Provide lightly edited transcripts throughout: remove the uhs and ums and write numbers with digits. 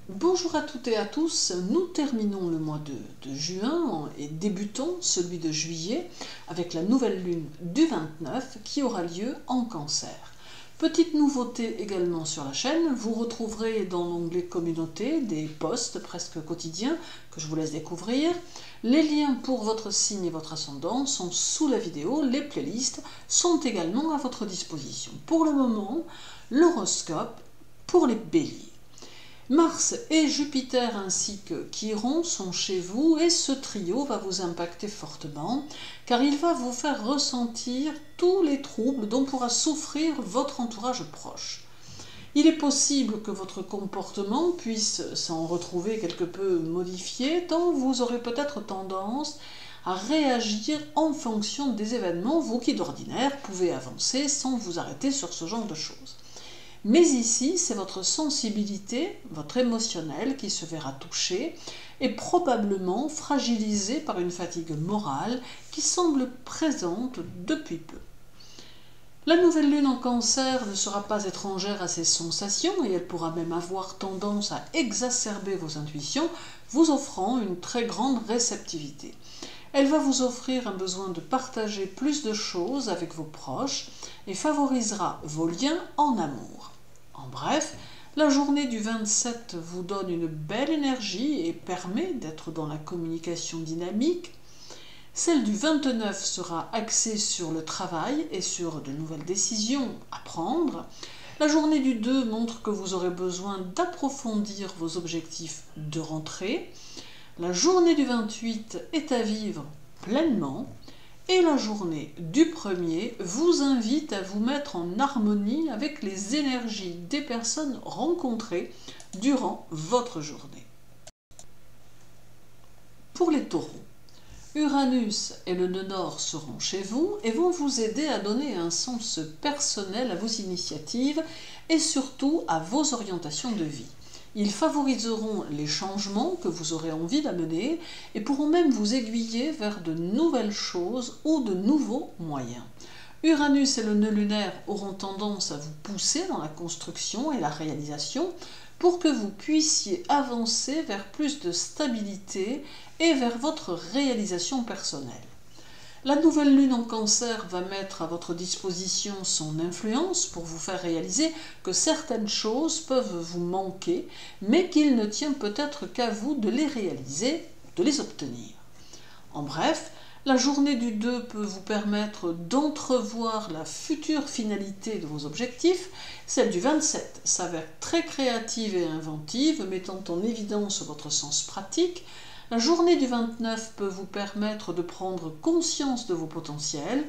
Bonjour à toutes et à tous, nous terminons le mois de juin et débutons celui de juillet avec la nouvelle lune du 29 qui aura lieu en Cancer. Petite nouveauté également sur la chaîne, vous retrouverez dans l'onglet communauté des posts presque quotidiens que je vous laisse découvrir. Les liens pour votre signe et votre ascendant sont sous la vidéo, les playlists sont également à votre disposition. Pour le moment, l'horoscope pour les béliers. Mars et Jupiter ainsi que Chiron sont chez vous et ce trio va vous impacter fortement car il va vous faire ressentir tous les troubles dont pourra souffrir votre entourage proche. Il est possible que votre comportement puisse s'en retrouver quelque peu modifié tant vous aurez peut-être tendance à réagir en fonction des événements, vous qui d'ordinaire pouvez avancer sans vous arrêter sur ce genre de choses. Mais ici, c'est votre sensibilité, votre émotionnel qui se verra touché et probablement fragilisé par une fatigue morale qui semble présente depuis peu. La nouvelle lune en Cancer ne sera pas étrangère à ces sensations et elle pourra même avoir tendance à exacerber vos intuitions, vous offrant une très grande réceptivité. Elle va vous offrir un besoin de partager plus de choses avec vos proches et favorisera vos liens en amour. En bref, la journée du 27 vous donne une belle énergie et permet d'être dans la communication dynamique. Celle du 29 sera axée sur le travail et sur de nouvelles décisions à prendre. La journée du 2 montre que vous aurez besoin d'approfondir vos objectifs de rentrée. La journée du 28 est à vivre pleinement. Et la journée du 1er vous invite à vous mettre en harmonie avec les énergies des personnes rencontrées durant votre journée. Pour les taureaux, Uranus et le nœud nord seront chez vous et vont vous aider à donner un sens personnel à vos initiatives et surtout à vos orientations de vie. Ils favoriseront les changements que vous aurez envie d'amener et pourront même vous aiguiller vers de nouvelles choses ou de nouveaux moyens. Uranus et le nœud lunaire auront tendance à vous pousser dans la construction et la réalisation pour que vous puissiez avancer vers plus de stabilité et vers votre réalisation personnelle. La nouvelle lune en Cancer va mettre à votre disposition son influence pour vous faire réaliser que certaines choses peuvent vous manquer, mais qu'il ne tient peut-être qu'à vous de les réaliser, de les obtenir. En bref, la journée du 2 peut vous permettre d'entrevoir la future finalité de vos objectifs. Celle du 27 s'avère très créative et inventive, mettant en évidence votre sens pratique. La journée du 29 peut vous permettre de prendre conscience de vos potentiels.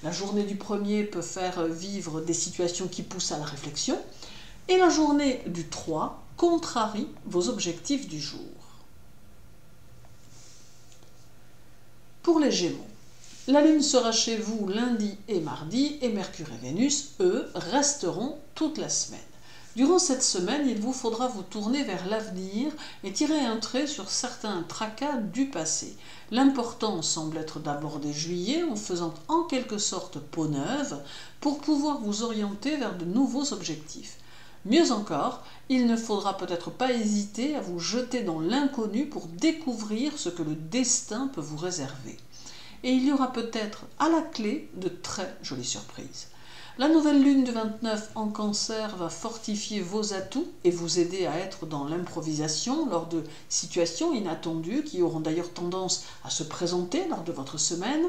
La journée du 1er peut faire vivre des situations qui poussent à la réflexion. Et la journée du 3 contrarie vos objectifs du jour. Pour les Gémeaux, la Lune sera chez vous lundi et mardi et Mercure et Vénus, eux, resteront toute la semaine. Durant cette semaine, il vous faudra vous tourner vers l'avenir et tirer un trait sur certains tracas du passé. L'important semble être d'aborder juillet en faisant en quelque sorte peau neuve pour pouvoir vous orienter vers de nouveaux objectifs. Mieux encore, il ne faudra peut-être pas hésiter à vous jeter dans l'inconnu pour découvrir ce que le destin peut vous réserver. Et il y aura peut-être à la clé de très jolies surprises. La nouvelle lune du 29 en Cancer va fortifier vos atouts et vous aider à être dans l'improvisation lors de situations inattendues qui auront d'ailleurs tendance à se présenter lors de votre semaine.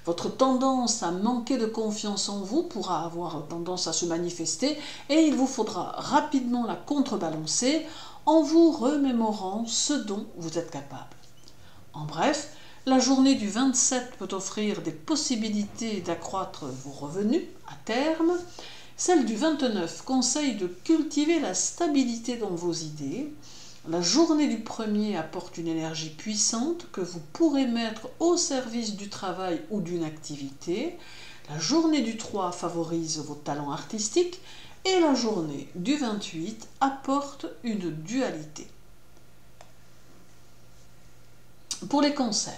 Votre tendance à manquer de confiance en vous pourra avoir tendance à se manifester et il vous faudra rapidement la contrebalancer en vous remémorant ce dont vous êtes capable. En bref, la journée du 27 peut offrir des possibilités d'accroître vos revenus à terme. Celle du 29 conseille de cultiver la stabilité dans vos idées. La journée du 1er apporte une énergie puissante que vous pourrez mettre au service du travail ou d'une activité. La journée du 3 favorise vos talents artistiques et la journée du 28 apporte une dualité. Pour les cancers,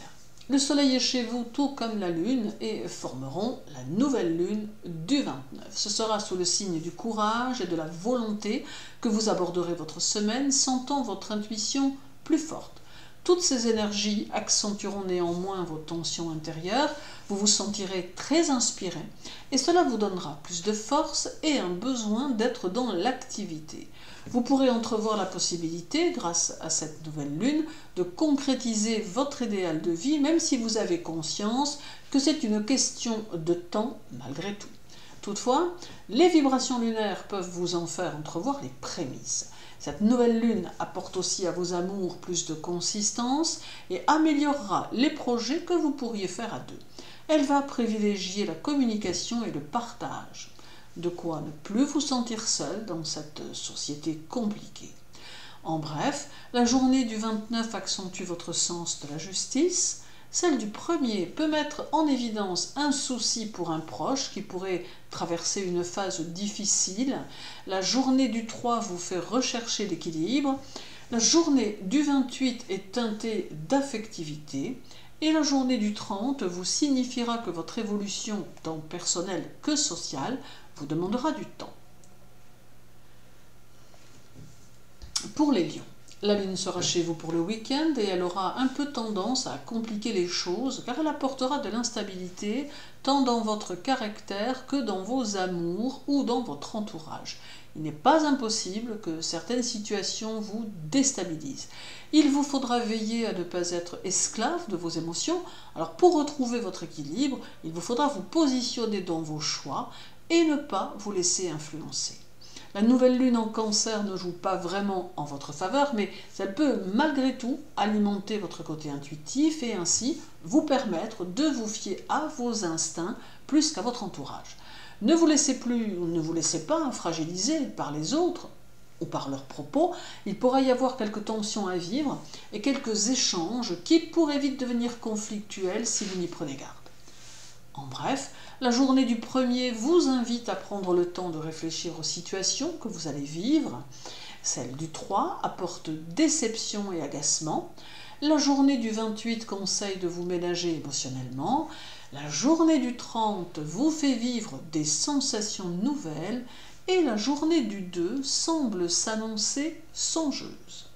Le soleil est chez vous tout comme la lune et formeront la nouvelle lune du 29. Ce sera sous le signe du courage et de la volonté que vous aborderez votre semaine, sentant votre intuition plus forte. Toutes ces énergies accentueront néanmoins vos tensions intérieures, vous vous sentirez très inspiré et cela vous donnera plus de force et un besoin d'être dans l'activité. Vous pourrez entrevoir la possibilité, grâce à cette nouvelle lune, de concrétiser votre idéal de vie, même si vous avez conscience que c'est une question de temps malgré tout. Toutefois, les vibrations lunaires peuvent vous en faire entrevoir les prémices. Cette nouvelle lune apporte aussi à vos amours plus de consistance et améliorera les projets que vous pourriez faire à deux. Elle va privilégier la communication et le partage. De quoi ne plus vous sentir seul dans cette société compliquée. En bref, la journée du 29 accentue votre sens de la justice. Celle du 1er peut mettre en évidence un souci pour un proche qui pourrait traverser une phase difficile. La journée du 3 vous fait rechercher l'équilibre. La journée du 28 est teintée d'affectivité. Et la journée du 30 vous signifiera que votre évolution, tant personnelle que sociale, vous demandera du temps. Pour les lions, la lune sera chez vous pour le week-end et elle aura un peu tendance à compliquer les choses car elle apportera de l'instabilité tant dans votre caractère que dans vos amours ou dans votre entourage. Il n'est pas impossible que certaines situations vous déstabilisent. Il vous faudra veiller à ne pas être esclave de vos émotions. Alors pour retrouver votre équilibre, il vous faudra vous positionner dans vos choix et ne pas vous laisser influencer. La nouvelle lune en Cancer ne joue pas vraiment en votre faveur, mais elle peut malgré tout alimenter votre côté intuitif et ainsi vous permettre de vous fier à vos instincts plus qu'à votre entourage. Ne vous laissez pas fragiliser par les autres ou par leurs propos. Il pourra y avoir quelques tensions à vivre et quelques échanges qui pourraient vite devenir conflictuels si vous n'y prenez garde. En bref, la journée du 1er vous invite à prendre le temps de réfléchir aux situations que vous allez vivre. Celle du 3 apporte déception et agacement. La journée du 28 conseille de vous ménager émotionnellement. La journée du 30 vous fait vivre des sensations nouvelles. Et la journée du 2 semble s'annoncer songeuse.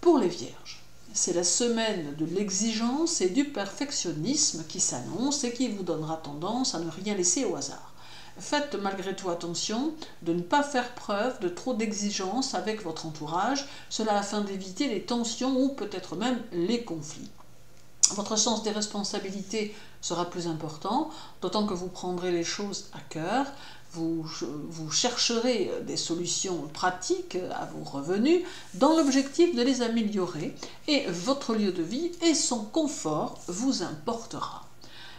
Pour les Vierges, c'est la semaine de l'exigence et du perfectionnisme qui s'annonce et qui vous donnera tendance à ne rien laisser au hasard. Faites malgré tout attention de ne pas faire preuve de trop d'exigence avec votre entourage, cela afin d'éviter les tensions ou peut-être même les conflits. Votre sens des responsabilités sera plus important, d'autant que vous prendrez les choses à cœur. Vous chercherez des solutions pratiques à vos revenus dans l'objectif de les améliorer et votre lieu de vie et son confort vous importera.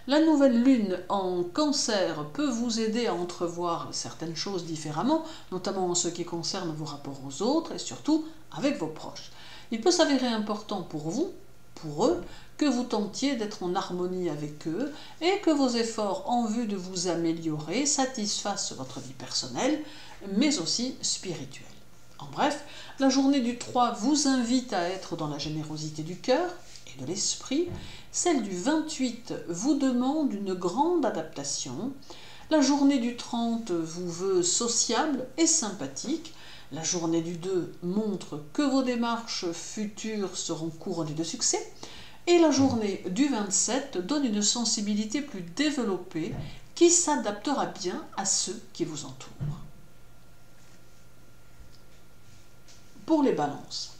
La nouvelle lune en Cancer peut vous aider à entrevoir certaines choses différemment, notamment en ce qui concerne vos rapports aux autres et surtout avec vos proches. Il peut s'avérer important pour vous, pour eux, que vous tentiez d'être en harmonie avec eux et que vos efforts en vue de vous améliorer satisfassent votre vie personnelle, mais aussi spirituelle. En bref, la journée du 3 vous invite à être dans la générosité du cœur et de l'esprit. Celle du 28 vous demande une grande adaptation. La journée du 30 vous veut sociable et sympathique. La journée du 2 montre que vos démarches futures seront couronnées de succès. Et la journée du 27 donne une sensibilité plus développée qui s'adaptera bien à ceux qui vous entourent. Pour les balances,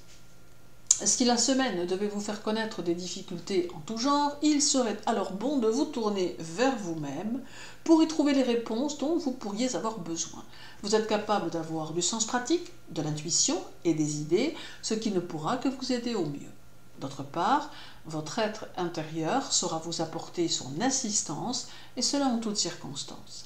si la semaine devait vous faire connaître des difficultés en tout genre, il serait alors bon de vous tourner vers vous-même pour y trouver les réponses dont vous pourriez avoir besoin. Vous êtes capable d'avoir du sens pratique, de l'intuition et des idées, ce qui ne pourra que vous aider au mieux. D'autre part, votre être intérieur saura vous apporter son assistance, et cela en toutes circonstances.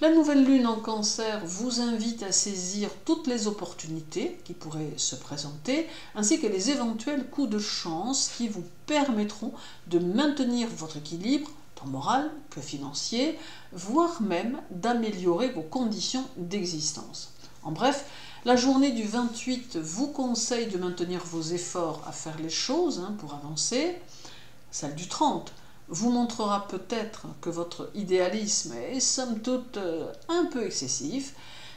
La nouvelle lune en Cancer vous invite à saisir toutes les opportunités qui pourraient se présenter, ainsi que les éventuels coups de chance qui vous permettront de maintenir votre équilibre, tant moral que financier, voire même d'améliorer vos conditions d'existence. En bref, La journée du 28 vous conseille de maintenir vos efforts à faire les choses pour avancer. Celle du 30 vous montrera peut-être que votre idéalisme est somme toute un peu excessif.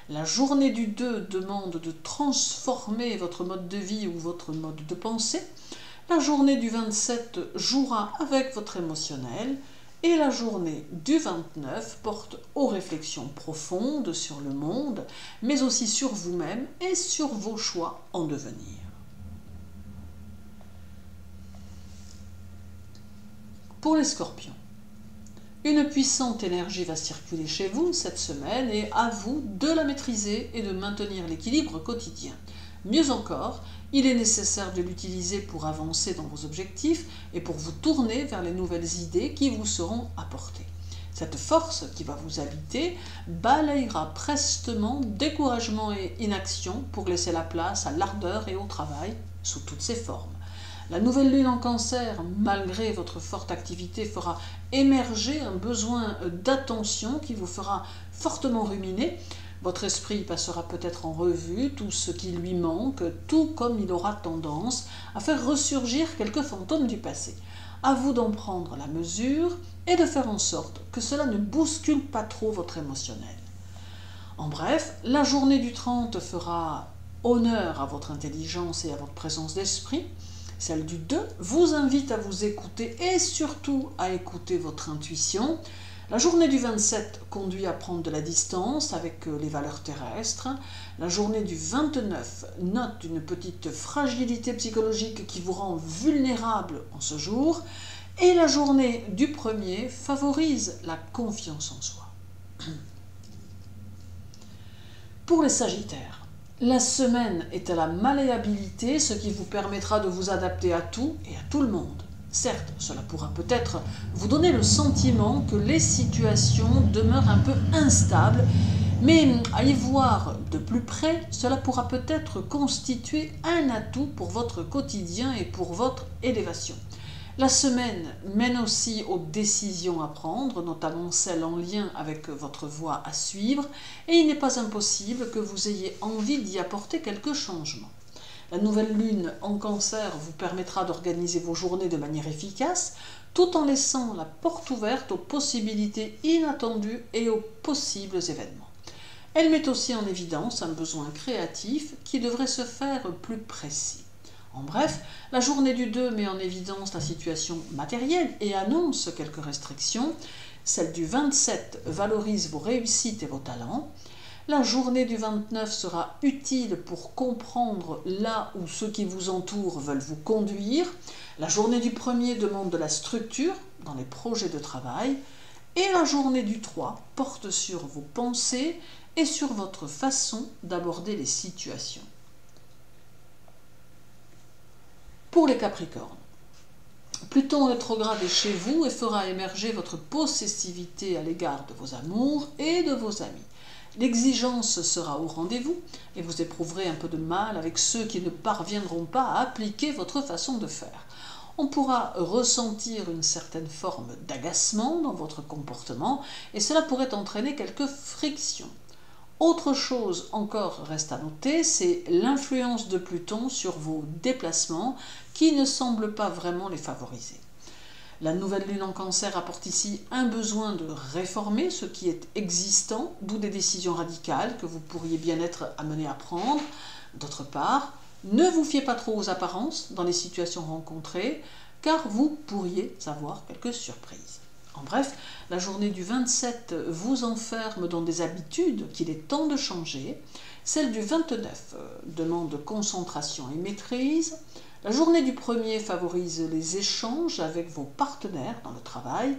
La journée du 2 demande de transformer votre mode de vie ou votre mode de pensée. La journée du 27 jouera avec votre émotionnel. Et la journée du 29 porte aux réflexions profondes sur le monde, mais aussi sur vous-même et sur vos choix en devenir. Pour les scorpions, une puissante énergie va circuler chez vous cette semaine et à vous de la maîtriser et de maintenir l'équilibre quotidien. Mieux encore, il est nécessaire de l'utiliser pour avancer dans vos objectifs et pour vous tourner vers les nouvelles idées qui vous seront apportées. Cette force qui va vous habiter balayera prestement découragement et inaction pour laisser la place à l'ardeur et au travail sous toutes ses formes. La nouvelle lune en Cancer, malgré votre forte activité, fera émerger un besoin d'attention qui vous fera fortement ruminer. Votre esprit passera peut-être en revue tout ce qui lui manque, tout comme il aura tendance à faire ressurgir quelques fantômes du passé. À vous d'en prendre la mesure et de faire en sorte que cela ne bouscule pas trop votre émotionnel. En bref, la journée du 30 fera honneur à votre intelligence et à votre présence d'esprit. Celle du 2 vous invite à vous écouter et surtout à écouter votre intuition. La journée du 27 conduit à prendre de la distance avec les valeurs terrestres. La journée du 29 note une petite fragilité psychologique qui vous rend vulnérable en ce jour. Et la journée du 1er favorise la confiance en soi. Pour les Sagittaires, la semaine est à la malléabilité, ce qui vous permettra de vous adapter à tout et à tout le monde. Certes, cela pourra peut-être vous donner le sentiment que les situations demeurent un peu instables, mais à y voir de plus près, cela pourra peut-être constituer un atout pour votre quotidien et pour votre élévation. La semaine mène aussi aux décisions à prendre, notamment celles en lien avec votre voie à suivre, et il n'est pas impossible que vous ayez envie d'y apporter quelques changements. La nouvelle lune en Cancer vous permettra d'organiser vos journées de manière efficace, tout en laissant la porte ouverte aux possibilités inattendues et aux possibles événements. Elle met aussi en évidence un besoin créatif qui devrait se faire plus précis. En bref, la journée du 2 met en évidence la situation matérielle et annonce quelques restrictions. Celle du 27 valorise vos réussites et vos talents. La journée du 29 sera utile pour comprendre là où ceux qui vous entourent veulent vous conduire. La journée du 1er demande de la structure dans les projets de travail. Et la journée du 3 porte sur vos pensées et sur votre façon d'aborder les situations. Pour les Capricornes, Pluton rétrograde est chez vous et fera émerger votre possessivité à l'égard de vos amours et de vos amis. L'exigence sera au rendez-vous et vous éprouverez un peu de mal avec ceux qui ne parviendront pas à appliquer votre façon de faire. On pourra ressentir une certaine forme d'agacement dans votre comportement et cela pourrait entraîner quelques frictions. Autre chose encore reste à noter, c'est l'influence de Pluton sur vos déplacements qui ne semble pas vraiment les favoriser. La nouvelle lune en Cancer apporte ici un besoin de réformer ce qui est existant, d'où des décisions radicales que vous pourriez bien être amené à prendre. D'autre part, ne vous fiez pas trop aux apparences dans les situations rencontrées, car vous pourriez avoir quelques surprises. En bref, la journée du 27 vous enferme dans des habitudes qu'il est temps de changer. Celle du 29 demande concentration et maîtrise. La journée du 1er favorise les échanges avec vos partenaires dans le travail.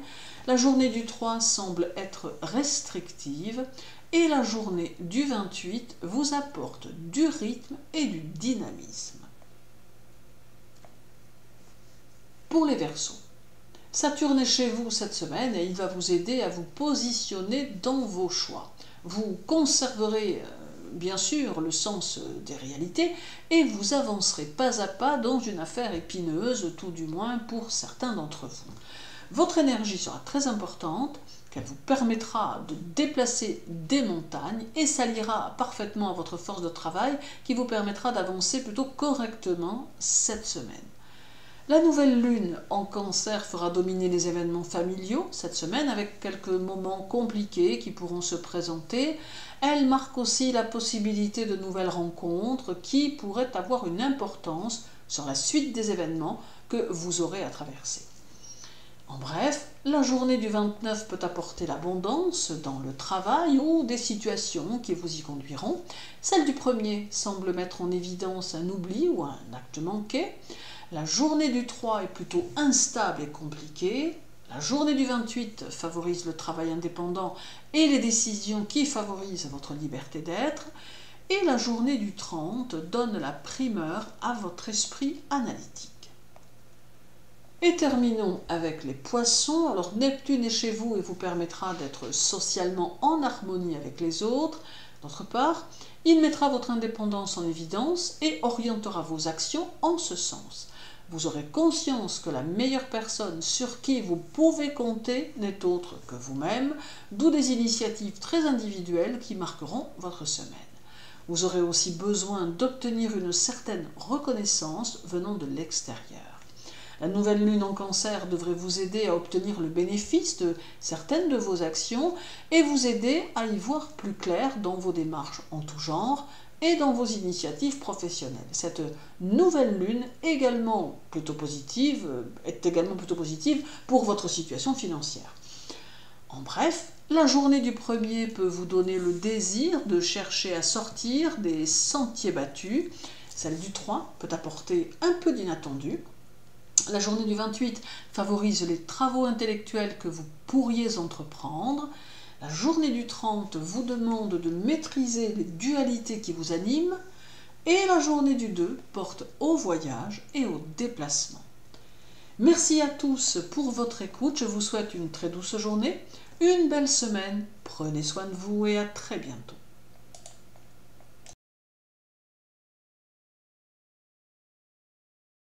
La journée du 3 semble être restrictive. Et la journée du 28 vous apporte du rythme et du dynamisme. Pour les Verseaux, Saturne est chez vous cette semaine et il va vous aider à vous positionner dans vos choix. Vous conserverez bien sûr le sens des réalités et vous avancerez pas à pas dans une affaire épineuse, tout du moins pour certains d'entre vous. Votre énergie sera très importante qu'elle vous permettra de déplacer des montagnes et s'alliera parfaitement à votre force de travail qui vous permettra d'avancer plutôt correctement cette semaine. La nouvelle lune en Cancer fera dominer les événements familiaux cette semaine avec quelques moments compliqués qui pourront se présenter. Elle marque aussi la possibilité de nouvelles rencontres qui pourraient avoir une importance sur la suite des événements que vous aurez à traverser. En bref, la journée du 29 peut apporter l'abondance dans le travail ou des situations qui vous y conduiront. Celle du 1er semble mettre en évidence un oubli ou un acte manqué. La journée du 3 est plutôt instable et compliquée. La journée du 28 favorise le travail indépendant et les décisions qui favorisent votre liberté d'être. Et la journée du 30 donne la primeur à votre esprit analytique. Et terminons avec les poissons. Alors Neptune est chez vous et vous permettra d'être socialement en harmonie avec les autres. D'autre part, il mettra votre indépendance en évidence et orientera vos actions en ce sens. Vous aurez conscience que la meilleure personne sur qui vous pouvez compter n'est autre que vous-même, d'où des initiatives très individuelles qui marqueront votre semaine. Vous aurez aussi besoin d'obtenir une certaine reconnaissance venant de l'extérieur. La nouvelle lune en Cancer devrait vous aider à obtenir le bénéfice de certaines de vos actions et vous aider à y voir plus clair dans vos démarches en tout genre et dans vos initiatives professionnelles. Cette nouvelle lune est également plutôt positive pour votre situation financière. En bref, la journée du 1er peut vous donner le désir de chercher à sortir des sentiers battus. Celle du 3 peut apporter un peu d'inattendu. La journée du 28 favorise les travaux intellectuels que vous pourriez entreprendre. La journée du 30 vous demande de maîtriser les dualités qui vous animent. Et la journée du 2 porte au voyage et au déplacement. Merci à tous pour votre écoute. Je vous souhaite une très douce journée, une belle semaine. Prenez soin de vous et à très bientôt.